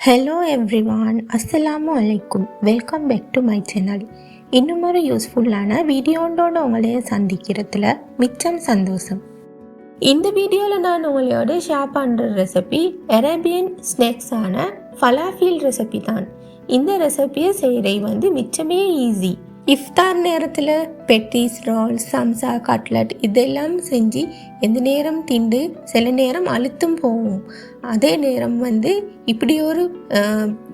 Hello everyone, அஸ்ஸலாமு அலைக்கும். Welcome back to my channel. இன்னும் ஒரு யூஸ்ஃபுல்லான வீடியோண்டோட உங்களைய சந்திக்கிறதுல மிச்சம் சந்தோஷம். இந்த வீடியோவில் நான் உங்களோட ஷேர் பண்ணுற ரெசிபி அரேபியன் ஸ்நாக்ஸான ஃபலாஃபில் ரெசிபி தான். இந்த ரெசிபியை செய்கிறது மிச்சமே ஈஸி. இஃப்தார் நேரத்தில் பெட்டிஸ், ரோல், சம்சா, கட்லட் இதெல்லாம் செஞ்சு எந்த நேரம் திண்டு சில நேரம் அழுத்தும் போகும். அதே நேரம் இப்படி ஒரு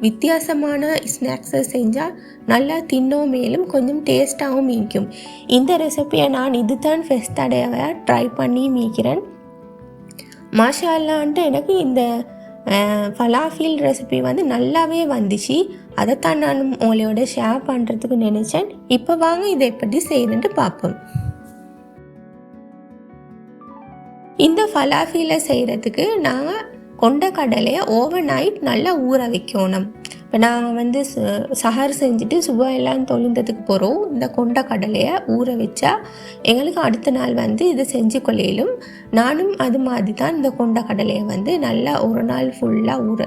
வித்தியாசமான ஸ்நாக்ஸை செஞ்சால் நல்லா தின்னோம், மேலும் கொஞ்சம் டேஸ்ட்டாகவும் மீக்கும். இந்த ரெசிபியை நான் இதுதான் ஃபஸ்ட் தடவை ட்ரை பண்ணி மீக்கிறேன். மாஷா அல்லான்ட்டு எனக்கு இந்த ஃபலாஃபில் ரெசிபி நல்லாவே வந்துச்சு. அதைத்தான் நான் உங்களோட ஷேர் பண்ணுறதுக்கு நினச்சேன். இப்போ வாங்க இதை எப்படி செய்யணுன்ட்டு பார்ப்போம். இந்த ஃபலாஃபிலை செய்கிறதுக்கு நாங்கள் கொண்ட கடலையை ஓவர் நைட் நல்லா ஊற வைக்கணும். இப்போ நாங்கள் சஹர் செஞ்சுட்டு சுபெல்லாம் தொழுந்ததுக்கு போகிறோம். இந்த கொண்ட கடலையை ஊற வச்சா எங்களுக்கு அடுத்த நாள் இதை செஞ்சு கொள்ளையிலும். நானும் அது மாதிரி தான் இந்த கொண்ட கடலையை நல்லா ஒரு நாள் ஃபுல்லாக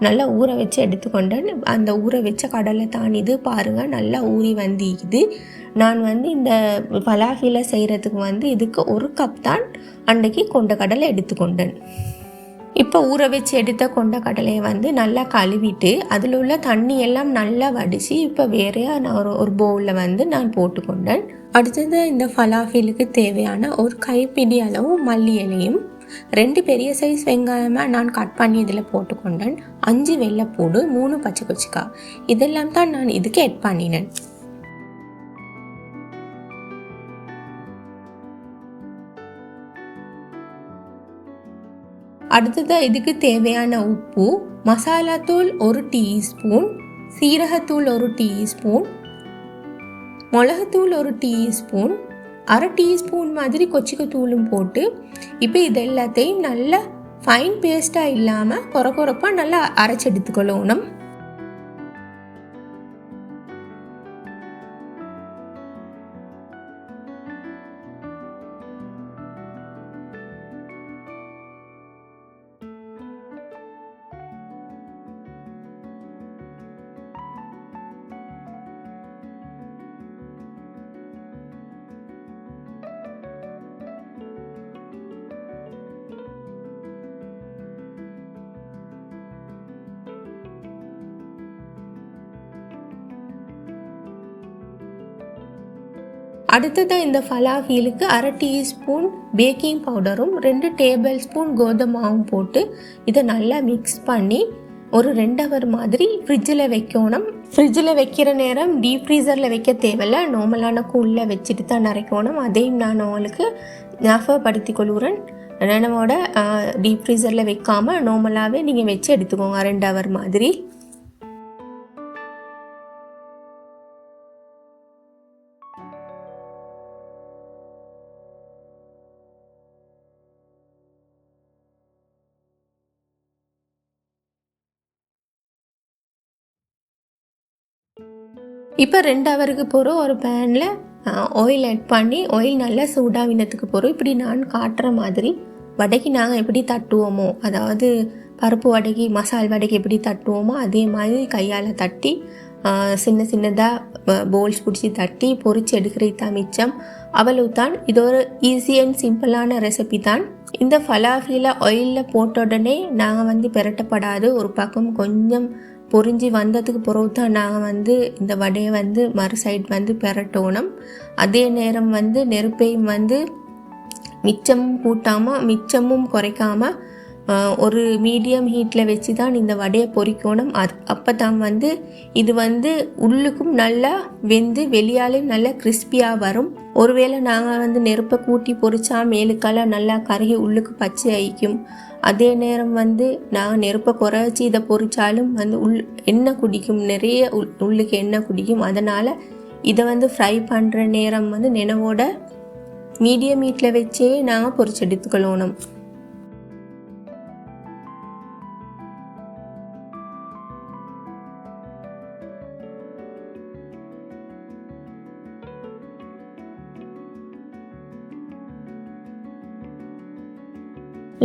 நல்லா ஊற வச்சு எடுத்துக்கொண்டேன். அந்த ஊற வச்ச கடலை தான் இது பாருங்கள், நல்லா ஊறி வந்திக்குது. நான் இந்த ஃபலாஃபிலை செய்கிறதுக்கு இதுக்கு 1 கப் தான் அன்றைக்கு கொண்ட கடலை எடுத்துக்கொண்டேன். இப்போ ஊற வச்சு எடுத்த கொண்ட கடலையை நல்லா கழுவிட்டு அதில் உள்ள தண்ணி எல்லாம் நல்லா வடித்து இப்போ வேறையா நான் ஒரு பவுலில் நான் போட்டுக்கொண்டேன். அடுத்தது இந்த ஃபலாஃபிலுக்கு தேவையான ஒரு கைப்பிடி அளவு மல்லி இலையும் 2 பெரிய சைஸ் வெங்காயமாக நான் கட் பண்ணி இதில் போட்டுக்கொண்டேன். 5 வெள்ளைப்பூடு, 3 பச்சை கொச்சிக்காய் இதெல்லாம் தான் நான் இதுக்கு ஆட் பண்ணினேன். அடுத்ததாக இதுக்கு தேவையான உப்பு, மசாலாத்தூள் 1 டீஸ்பூன், சீரகத்தூள் 1 டீஸ்பூன், மிளகுத்தூள் 1 டீஸ்பூன், 1/2 டீஸ்பூன் மாதிரி கொச்சிக்கத்தூளும் போட்டு இப்போ இது எல்லாத்தையும் நல்லா ஃபைன் பேஸ்ட்டாக இல்லாமல் கொரப்பாக நல்லா அரைச்சி எடுத்துக்கொள்ளணும். அடுத்ததாக இந்த ஃபலாஃபீலுக்கு 1/2 டீஸ்பூன் பேக்கிங் பவுடரும் 2 டேபிள் ஸ்பூன் கோதுமாவும் போட்டு இதை நல்லா மிக்ஸ் பண்ணி ஒரு 2 ஹவர் மாதிரி ஃப்ரிட்ஜில் வைக்கணும். ஃப்ரிட்ஜில் வைக்கிற நேரம் டீப் ஃப்ரீசரில் வைக்க தேவையில்லை, நார்மலான கூலில் வச்சுட்டு தான் அரைக்கணும். அதையும் நான் உங்களுக்கு ஞாபகப்படுத்தி கொள்கிறேன். நம்மளோட டீப் ஃப்ரீசரில் வைக்காமல் நார்மலாகவே நீங்கள் வச்சு எடுத்துக்கோங்க 2 ஹவர் மாதிரி. இப்போ 2 ஹவருக்கு போகிறோம். ஒரு பேனில் ஆயில் ஆட் பண்ணி ஆயில் நல்லா சூடாவினத்துக்கு போகிறோம். இப்படி நான் காட்டுற மாதிரி வடைக்கு நாங்கள் எப்படி தட்டுவோமோ, அதாவது பருப்பு வடைக்கு மசால் வடைக்கு எப்படி தட்டுவோமோ அதே மாதிரி கையால் தட்டி சின்னதாக போல்ஸ் பிடிச்சி தட்டி பொரிச்சு எடுக்கிறது தான் மிச்சம். அவ்வளவு தான். இது ஒரு ஈஸி அண்ட் சிம்பிளான ரெசிபி தான். இந்த ஃபலாஃபில ஆயிலில் போட்ட உடனே நாங்கள் பெரட்டப்படாது. ஒரு பக்கம் கொஞ்சம் பொரிஞ்சு வந்ததுக்கு பிறகு தான் நாங்கள் இந்த வடையை மறு சைடு பெரட்டணும். அதே நேரம் நெருப்பையும் மிச்சமும் கூட்டாமல் மிச்சமும் குறைக்காமல் ஒரு மீடியம் ஹீட்டில் வச்சு தான் இந்த வடையை பொரிக்கணும். அப்போ தான் இது உள்ளுக்கும் நல்லா வெந்து வெளியாலையும் நல்லா கிறிஸ்பியாக வரும். ஒருவேளை நாங்கள் நெருப்பை கூட்டி பொரிச்சா மேலுக்கெல்லாம் நல்லா கருகி உள்ளுக்கு பச்சை ஆயிக்கும். அதே நேரம் நாங்கள் நெருப்பை குறைச்சி இதை பொரிச்சாலும் எண்ணெய் குடிக்கும், நிறைய உள்ளுக்கு எண்ணெய் குடிக்கும். அதனால் இதை ஃப்ரை பண்ணுற நேரம் நினைவோட மீடியம் ஹீட்டில் வச்சே நாங்கள் பொரிச்சு எடுத்துக்கொள்ளணும்.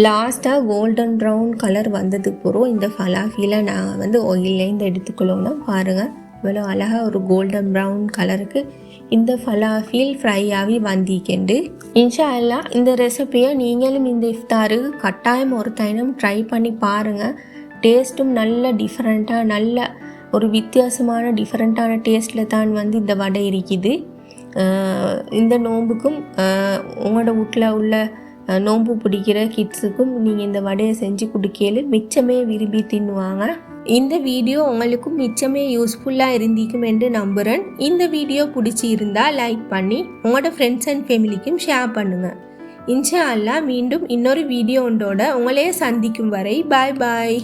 லாஸ்ட்டாக கோல்டன் ப்ரௌன் கலர் வந்ததுக்கு பிறகு இந்த ஃபலாஃபியில் நான் வந்து ஆயிலேருந்து எடுத்துக்கொள்ளோன்னா பாருங்கள் இவ்வளோ அழகாக ஒரு கோல்டன் ப்ரௌன் கலருக்கு இந்த ஃபலாஃபில் ஃப்ரை ஆகி வந்திக்கண்டு. இன்ஷா அல்லாஹ் இந்த ரெசிபியை நீங்களும் இந்த இஃப்தாருக்கு கட்டாயம் ஒரு டைம் ட்ரை பண்ணி பாருங்கள். டேஸ்ட்டும் நல்ல டிஃப்ரெண்ட்டாக நல்ல ஒரு வித்தியாசமான டிஃப்ரெண்ட்டான டேஸ்ட்டில் தான் வந்து இந்த வடை இருக்குது. இந்த நோம்புக்கும் உங்களோட வீட்டில் உள்ள நோம்பு பிடிக்கிற கிட்ஸுக்கும் நீங்கள் இந்த வடையை செஞ்சு கொடுக்கல மிச்சமே விரும்பி தின்னுவாங்க. இந்த வீடியோ உங்களுக்கும் மிச்சமே யூஸ்ஃபுல்லாக இருந்திக்கும் என்று நம்புகிறேன். இந்த வீடியோ பிடிச்சி இருந்தால் லைக் பண்ணி உங்களோட ஃப்ரெண்ட்ஸ் அண்ட் ஃபேமிலிக்கும் ஷேர் பண்ணுங்கள். இன்ஷா அல்லாஹ் மீண்டும் இன்னொரு வீடியோ ஒன்றோட உங்களையே சந்திக்கும் வரை பாய் பாய்.